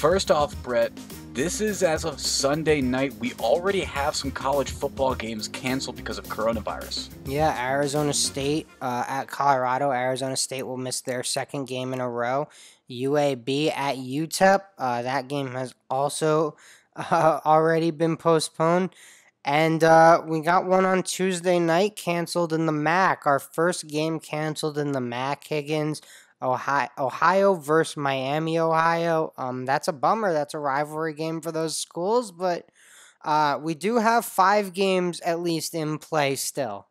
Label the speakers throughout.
Speaker 1: first off, Brett, this is as of Sunday night. We already have some college football games canceled because of coronavirus.
Speaker 2: Yeah, Arizona State at Colorado. Arizona State will miss their second game in a row. UAB at UTEP. That game has also already been postponed. And we got one on Tuesday night canceled in the MAC. Our first game canceled in the MAC, Higgins. Ohio versus Miami, Ohio. That's a bummer. That's a rivalry game for those schools, but we do have 5 games at least in play still.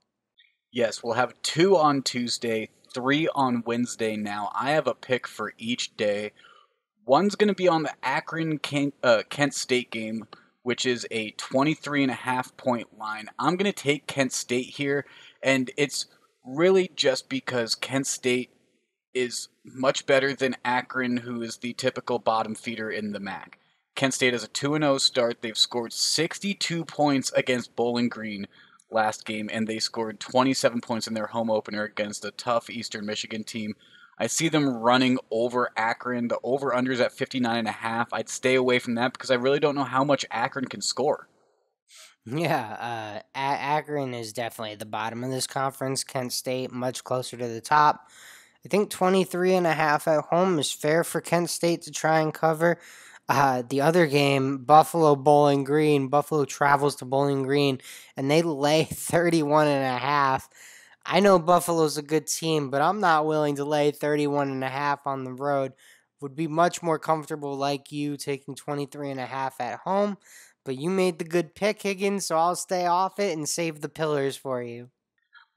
Speaker 1: Yes, we'll have 2 on Tuesday, 3 on Wednesday now. I have a pick for each day. One's going to be on the Akron Kent State game, which is a 23.5-point line. I'm going to take Kent State here, and it's really just because Kent State is much better than Akron, who is the typical bottom feeder in the MAC. Kent State has a 2-0 start. They've scored 62 points against Bowling Green last game, and they scored 27 points in their home opener against a tough Eastern Michigan team. I see them running over Akron. The over-under is at 59.5. I'd stay away from that because I really don't know how much Akron can score.
Speaker 2: Yeah, Akron is definitely the bottom of this conference. Kent State much closer to the top. I think 23.5 at home is fair for Kent State to try and cover. The other game, Buffalo Bowling Green. Buffalo travels to Bowling Green, and they lay 31.5. I know Buffalo's a good team, but I'm not willing to lay 31.5 on the road. Would be much more comfortable like you taking 23.5 at home. But you made the good pick, Higgins, so I'll stay off it and save the pillars for you.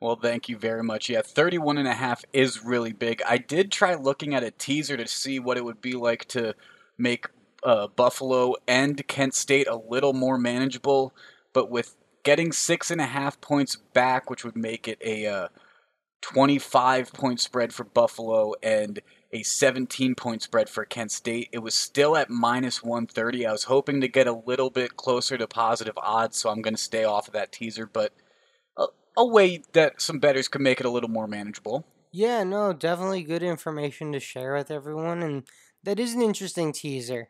Speaker 1: Well, thank you very much. Yeah, 31.5 is really big. I did try looking at a teaser to see what it would be like to make Buffalo and Kent State a little more manageable, but with getting 6.5 points back, which would make it a 25-point spread for Buffalo and a 17-point spread for Kent State, it was still at minus 130. I was hoping to get a little bit closer to positive odds, so I'm going to stay off of that teaser, but a way that some bettors could make it a little more manageable.
Speaker 2: Yeah, no, definitely good information to share with everyone, and that is an interesting teaser.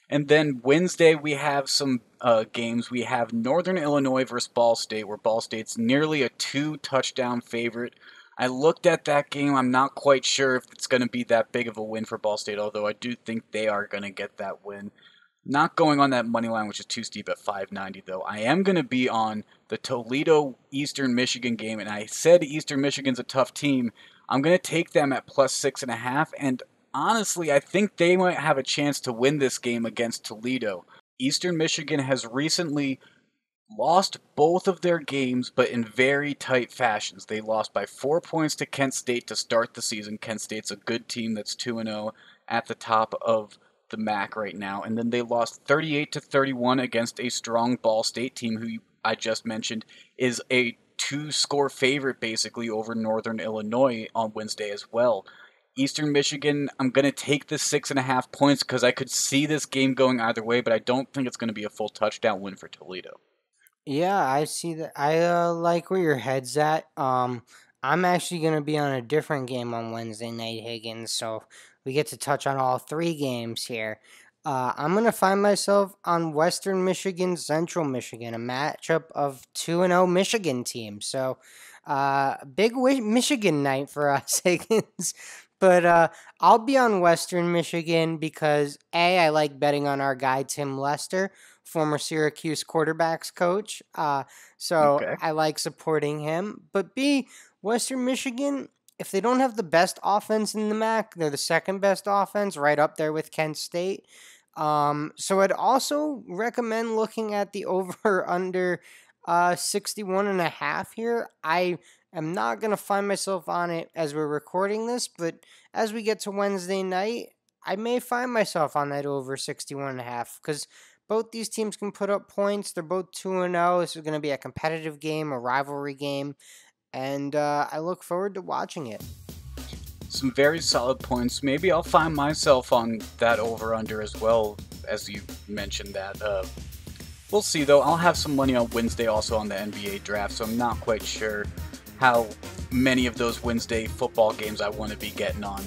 Speaker 1: And then Wednesday, we have some games. We have Northern Illinois versus Ball State, where Ball State's nearly a 2-touchdown favorite. I looked at that game. I'm not quite sure if it's going to be that big of a win for Ball State, although I do think they are going to get that win. Not going on that money line, which is too steep at 590, though. I am going to be on the Toledo Eastern Michigan game, and I said Eastern Michigan's a tough team. I'm going to take them at plus 6.5, and honestly, I think they might have a chance to win this game against Toledo. Eastern Michigan has recently lost both of their games, but in very tight fashions. They lost by 4 points to Kent State to start the season. Kent State's a good team that's 2-0 at the top of the MAC right now, and then they lost 38-31 against a strong Ball State team who I just mentioned is a 2-score favorite basically over Northern Illinois on Wednesday as well. Eastern Michigan, I'm going to take the 6.5 points because I could see this game going either way, but I don't think it's going to be a full touchdown win for Toledo.
Speaker 2: Yeah, I see that. I like where your head's at. I'm actually going to be on a different game on Wednesday night, Higgins, so we get to touch on all 3 games here. I'm going to find myself on Western Michigan, Central Michigan, a matchup of 2-0 Michigan teams. So, big Michigan night for us, Higgins. But I'll be on Western Michigan because, A, I like betting on our guy, Tim Lester, former Syracuse quarterbacks coach. So
Speaker 1: Okay.
Speaker 2: I like supporting him. But B, Western Michigan, if they don't have the best offense in the MAC, they're the second best offense, right up there with Kent State. So I'd also recommend looking at the over under 61.5 here. I am not going to find myself on it as we're recording this, but as we get to Wednesday night, I may find myself on that over 61.5 because both these teams can put up points. They're both 2-0. This is going to be a competitive game, a rivalry game, and I look forward to watching it.
Speaker 1: Some very solid points. Maybe I'll find myself on that over-under as well, as you mentioned that. We'll see, though. I'll have some money on Wednesday also on the NBA draft, so I'm not quite sure how many of those Wednesday football games I want to be getting on.